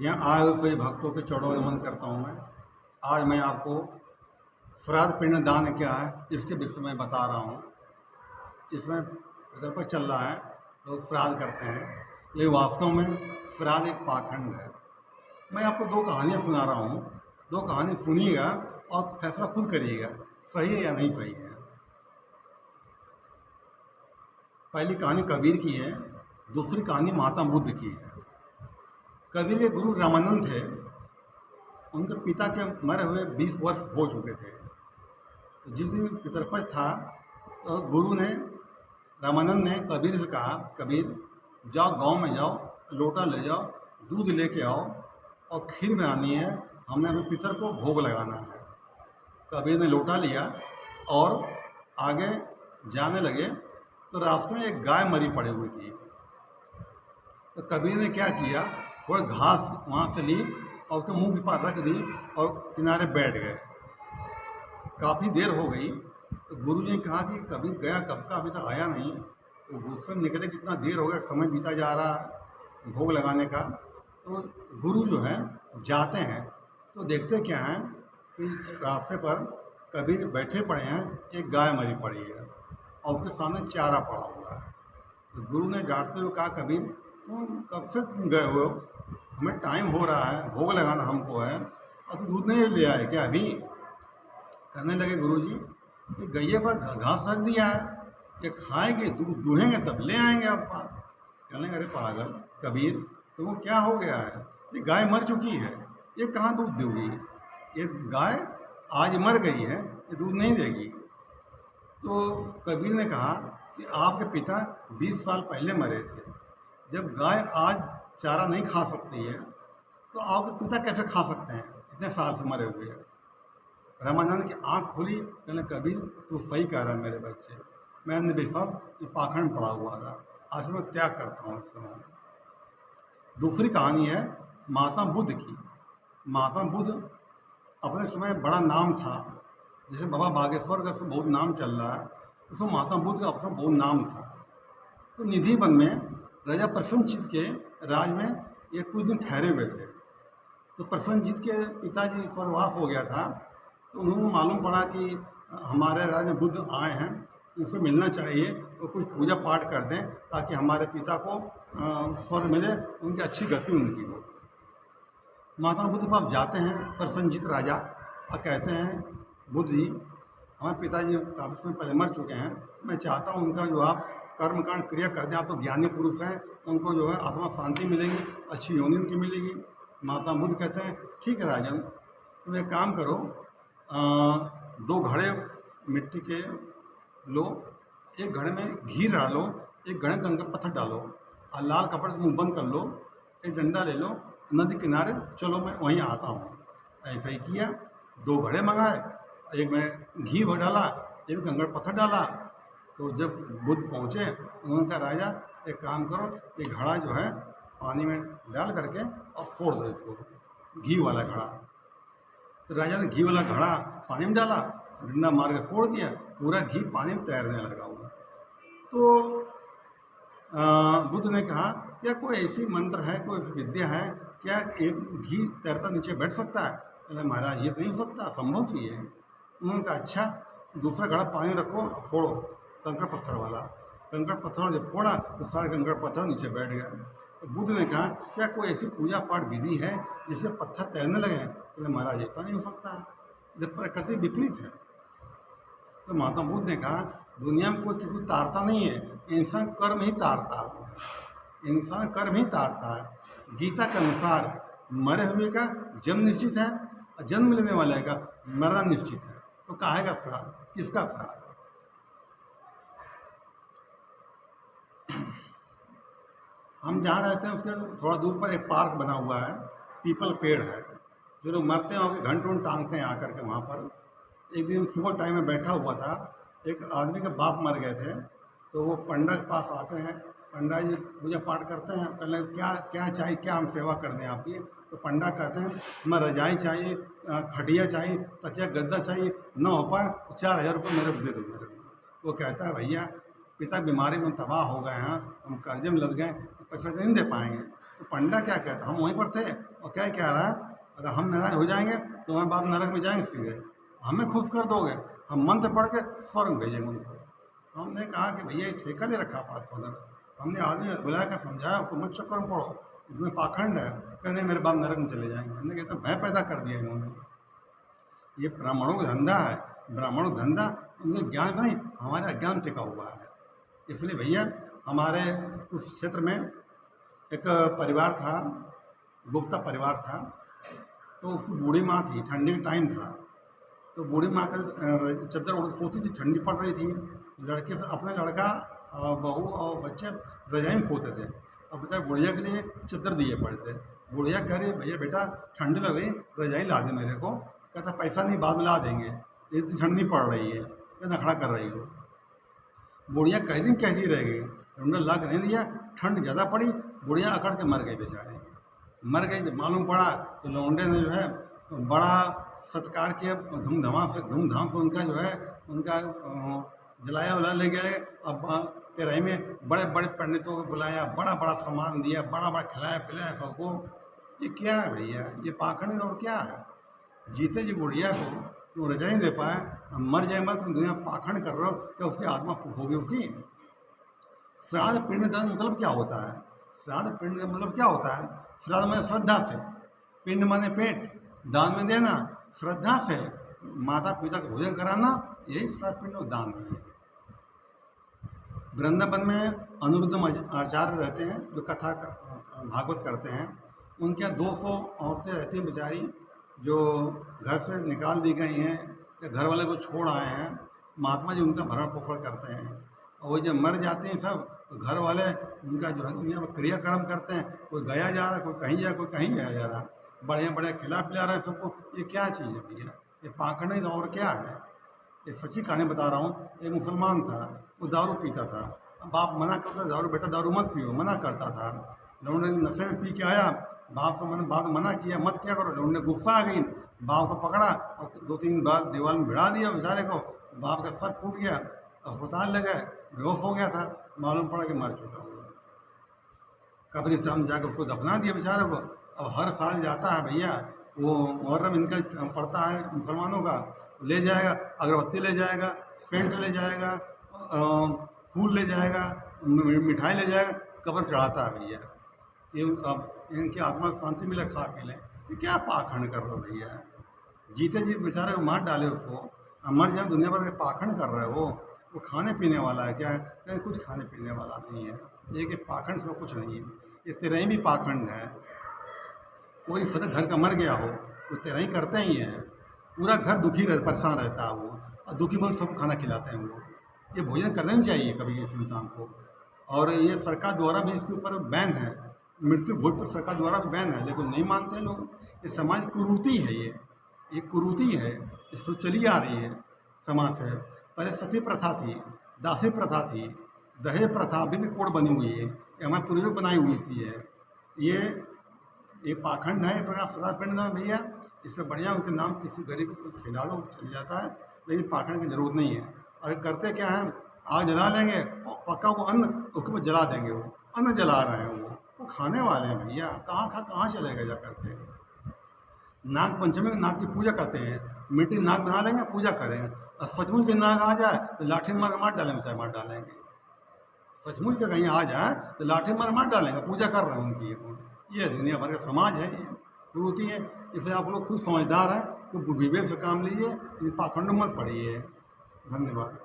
यहाँ आए हुए सभी भक्तों के चरणों नमन करता हूँ मैं। आज मैं आपको श्राद्ध पिंड दान क्या है इसके विषय में बता रहा हूँ। इसमें प्रकल्प चल रहा है, लोग श्राद्ध करते हैं, लेकिन वास्तव में श्राद्ध एक पाखंड है। मैं आपको दो कहानियाँ सुना रहा हूँ, दो कहानी सुनिएगा और फैसला खुद करिएगा सही है या नहीं सही है। पहली कहानी कबीर की है, दूसरी कहानी महात्मा बुद्ध की है। कबीर के गुरु रामानंद थे, उनके पिता के मरे हुए 20 वर्ष हो चुके थे। जिस दिन पितरपक्ष था तो गुरु ने रामानंद ने कबीर से कहा, कबीर जाओ गांव में जाओ, लोटा ले जाओ, दूध लेके आओ और खीर बनानी है, हमने अपने पितर को भोग लगाना है। कबीर ने लोटा लिया और आगे जाने लगे तो रास्ते में एक गाय मरी पड़ी हुई थी। तो कबीर ने क्या किया, थोड़ा घास वहाँ से ली और उसके मुंह के पास रख दी और किनारे बैठ गए। काफ़ी देर हो गई तो गुरु जी ने कहा कि कबीर गया कब का, अभी तक आया नहीं। तो गुस्से में निकले, कितना देर हो गया, समय बीता जा रहा है भोग लगाने का। तो गुरु जो है जाते हैं तो देखते क्या हैं कि रास्ते पर कबीर बैठे पड़े हैं, एक गाय मरी पड़ी है और उसके सामने चारा पड़ा हुआ है। तो गुरु ने डांटते हुए कहा, कबीर तुम कब से गए हो, हमें टाइम हो रहा है, भोग लगाना हमको है और तुम दूध नहीं ले आए क्या अभी। कहने लगे गुरुजी, ये गैये पर घास रख दिया है, ये खाएंगे दूध दूहेंगे तब ले आएंगे आप पास। कहने लगे, अरे पागल कबीर, तुमको क्या हो गया है, ये गाय मर चुकी है, ये कहाँ दूध देगी, ये गाय आज मर गई है, ये दूध नहीं देगी। तो कबीर ने कहा कि आपके पिता 20 साल पहले मरे थे, जब गाय आज चारा नहीं खा सकती है तो आपके पिता कैसे खा सकते हैं, इतने साल से मरे हुए हैं। रामानंद की आँख खुली, कहने कबीर तू सही कह रहा है मेरे बच्चे, मैंने भी सब ये पाखंड पड़ा हुआ था, आज मैं त्याग करता हूँ इसका। दूसरी कहानी है महात्मा बुद्ध की। महात्मा बुद्ध अपने समय बड़ा नाम था, जैसे बाबा बागेश्वर का तो बहुत नाम चल रहा है, उसमें महात्मा बुद्ध का अपना बहुत नाम था। तो निधि वन में राजा प्रसन्नजीत के राज में ये कुछ दिन ठहरे हुए थे। तो प्रसन्नजीत के पिताजी स्वर्गवास हो गया था, तो उन्होंने मालूम पड़ा कि हमारे राजा बुद्ध आए हैं, उनसे मिलना चाहिए और कुछ पूजा पाठ कर दें ताकि हमारे पिता को स्वर्ग मिले, उनकी अच्छी गति उनकी हो। महात्मा बुद्ध पास जाते हैं प्रसन्नजीत राजा और कहते हैं, बुद्ध जी हमारे पिताजी काफ़ी समय पहले मर चुके हैं, मैं चाहता हूँ उनका जो आप कर्मकांड क्रिया कर दें, आप तो ज्ञानी पुरुष हैं, उनको जो है आत्मा शांति मिलेगी, अच्छी योनि उनकी मिलेगी। महात्मा बुद्ध कहते हैं, ठीक है राजन, तुम एक काम करो, 2 घड़े मिट्टी के लो, एक घड़े में घी डालो, एक घड़े में कंकड़ पत्थर डालो और लाल कपड़े से मुँह बंद कर लो, एक डंडा ले लो, नदी किनारे चलो, मैं वहीं आता हूँ। ऐसा ही किया, 2 घड़े मंगाए, एक में घी भर डाला, एक में कंकड़ पत्थर डाला। तो जब बुद्ध पहुँचे, उन्होंने कहा, राजा एक काम करो, ये घड़ा जो है पानी में डाल करके और फोड़ दो इसको, घी वाला घड़ा। तो राजा ने घी वाला घड़ा पानी में डाला, डंडा मार के फोड़ दिया, पूरा घी पानी में तैरने लगा हुआ। तो बुद्ध ने कहा, क्या कोई ऐसी मंत्र है, कोई विद्या है, क्या एक घी तैरता नीचे बैठ सकता है। कहले महाराज ये तो नहीं हो सकता, संभव चीज़ है। उन्होंने कहा, अच्छा दूसरा घड़ा पानी रखो, फोड़ो कंकड़ पत्थर वाला। कंकड़ पत्थर जब फोड़ा तो सारे कंकड़ पत्थर नीचे बैठ गए। तो बुद्ध ने कहा, क्या कोई ऐसी पूजा पाठ विधि है जिससे पत्थर तैरने लगे। कहले महाराज ऐसा नहीं हो सकता है, जब प्रकृति विपरीत है। तो महात्मा बुद्ध ने कहा, दुनिया में कोई किसी तारता नहीं है, इंसान कर्म ही तारता है, इंसान कर्म ही तारता है। गीता के अनुसार मरे हुए का जन्म निश्चित है और जन्म लेने वाले का मरना निश्चित है। तो काहे का श्राद्ध, किसका श्राद्ध। हम जहाँ रहते हैं उसके थोड़ा दूर पर एक पार्क बना हुआ है, पीपल पेड़ है, जो लोग मरते हैं और घंटों टांगते हैं आकर के वहाँ पर। एक दिन सुबह टाइम में बैठा हुआ था, एक आदमी के बाप मर गए थे, तो वो पंडा के पास आते हैं, पंडा जी पूजा पाठ करते हैं, पहले क्या क्या चाहिए, क्या हम सेवा कर दें आपकी। तो पंडा कहते हैं, हमें रजाई चाहिए, खटिया चाहिए, तकिया गद्दा चाहिए, न हो पाए तो 4000 रुपये मेरे को दे दो मेरे को। वो कहता है, भैया पिता बीमारी में तबाह हो गए हैं, हम कर्जे में लग गए, पैसा नहीं दे पाएंगे। तो पंडा क्या कहता, हम वहीं पर थे और क्या कह रहा है, अगर हम नाराज हो जाएंगे तो हमारे बाप नरक में जाएंगे सीधे, हमें खुश कर दोगे, हम मंत्र पढ़ के स्वर्ग भेजेंगे उनको। हमने कहा कि भैया ये ठेका नहीं रखा पास होना, हमने आदमी बुला कर समझाया आपको मत चक्कर में पढ़ो, इसमें पाखंड है। कहने मेरे बाप नरक में चले जाएंगे। हमने कहता भय पैदा कर दिया इन्होंने, ये ब्राह्मणों का धंधा है, ब्राह्मणों का धंधा, उनका ज्ञान नहीं, हमारा अज्ञान टिका हुआ है। इसलिए भैया हमारे उस क्षेत्र में एक परिवार था, गुप्ता परिवार था, तो उसकी बूढ़ी माँ थी, ठंडी का टाइम था, तो बूढ़ी माँ का चद्दर ओढ़ सोती थी, ठंडी पड़ रही थी, लड़के से अपना लड़का बहू और बच्चे रजाई में सोते थे, और बेटा बुढ़िया के लिए चद्दर दिए पड़े थे। बुढ़िया कह रही भैया बेटा ठंडी लग रही, रजाई ला दे मेरे को। कहता पैसा नहीं, बाद में ला देंगे, इतनी ठंडी पड़ रही है, क्या नखड़ा कर रही हो। बुढ़िया कई दिन कैसी रह गई, लौंडा ला के नहीं दिया, ठंड ज़्यादा पड़ी, बुढ़िया अकड़ के मर गई बेचारे। मर गई, जब मालूम पड़ा तो लौंडे ने जो है बड़ा सत्कार किया, धूमधाम से उनका जो है उनका जलाया वला ले गए। अब तेराई में बड़े बड़े पंडितों को बुलाया, बड़ा बड़ा सामान दिया, बड़ा बड़ा खिलाया पिलाया सबको। ये क्या है भैया, ये पाखंड और क्या है। जीते जी बुढ़िया को तो रजा नहीं दे पाए, हम मर जाए मत, तुम दुनिया पाखंड कर रहे हो, क्या उसकी आत्मा खुश होगी उसकी। श्राद्ध पिंड दान मतलब क्या होता है, श्राद्ध पिंड मतलब क्या होता है, श्राद्ध में श्रद्धा से, पिंड माने पेट, दान में देना, श्रद्धा से माता पिता को भोजन कराना, यही श्राद्ध पिंड और दान है। वृंदावन में अनिरुद्ध आचार्य रहते हैं जो कथा भागवत करते हैं, उनके यहाँ 200 औरतें रहती हैं बेचारी, जो घर से निकाल दी गई हैं या घर वाले को छोड़ आए हैं। महात्मा जी उनका भरण पोषण करते हैं, और वो जब मर जाते हैं सब, तो घर वाले उनका जो है दुनिया में क्रियाक्रम करते हैं, कोई गया जा रहा है, कोई कहीं जा, कोई कहीं गया जा रहा, बढ़िया बढ़िया खिला पिला रहे हैं सबको। ये क्या चीज़ है भैया, ये पाखंड और क्या है। ये सच्ची कहानी बता रहा हूँ। एक मुसलमान था, वो दारू पीता था, बाप मना करता, दारू बेटा दारू मत पियो, मना करता था। लौंडे नशे में पी के आया, बाप ने मना किया मत क्या करो, लौंडे गुस्सा आ गई, बाप को पकड़ा और 2-3 बार दीवार में भिड़ा दिया बेचारे को। बाप का सर फूट गया, अस्पताल ले गए, बेहोश हो गया था, मालूम पड़ा कि मर चुका हुआ। कब्रिस्तान में जाकर उसको दफना दिया बेचारे को। अब हर साल जाता है भैया, वो मुहर्रम इनका पड़ता है मुसलमानों का, ले जाएगा, अगरबत्ती ले जाएगा, सेंट ले जाएगा, फूल ले जाएगा, मिठाई ले जाएगा, कब्र चढ़ाता है भैया। ये अब इनकी आत्मा को शांति मिले, खा पी लें। ये क्या पाखंड कर रहे हो भैया, जीते जी बेचारे को मार डाले उसको, मर जाए दुनिया भर में पाखंड कर रहे हो। वो खाने पीने वाला है क्या, कहीं कुछ खाने पीने वाला नहीं है। ये कि पाखंड से कुछ नहीं है, ये तेरही भी पाखंड है। कोई सदा घर का मर गया हो तो तेरही करते ही हैं, पूरा घर दुखी परेशान रहता है वो, और दुखी मन सबको खाना खिलाते हैं वो। ये भोजन करना नहीं चाहिए कभी इस इंसान को। और ये सरकार द्वारा भी इसके ऊपर बैन है, मृत्यु भोज पर सरकार द्वारा भी बैन है, लेकिन नहीं मानते हैं लोग। ये समाज कुरीति है, ये कुरीति है, ये चली आ रही है समाज से। पहले सती प्रथा थी, दासी प्रथा थी, दहेज प्रथा अभी भी कोड बनी हुई है, ये हमारे पूर्वजों बनाई हुई थी है। ये पाखंड है, प्रकार श्राद्ध पिंड ना भैया, इससे बढ़िया उनके नाम किसी गरीब को कुछ खिला दो, चल जाता है। लेकिन पाखंड की जरूरत नहीं है। अगर करते क्या है, आग जला लेंगे और पका वो अन्न उसके ऊपर जला देंगे, वो अन्न जला रहे हैं, वो खाने वाले हैं भैया। कहाँ चलेगा जा करके। नाग पंचमी में नाग की पूजा करते हैं, मिट्टी नाग बना लेंगे, पूजा करेंगे, और सचमुच के नाग आ जाए तो लाठी मार डालेंगे, चाहे मार डालेंगे। सचमुच के कहीं आ जाए तो लाठी मार डालेंगे, पूजा कर रहे हैं उनकी। ये दुनिया भर का समाज है, ये प्रवृत्ति है। इसलिए आप लोग खुद समझदार हैं तो विवेक से काम लीजिए, पाखंड मत पड़िए। धन्यवाद।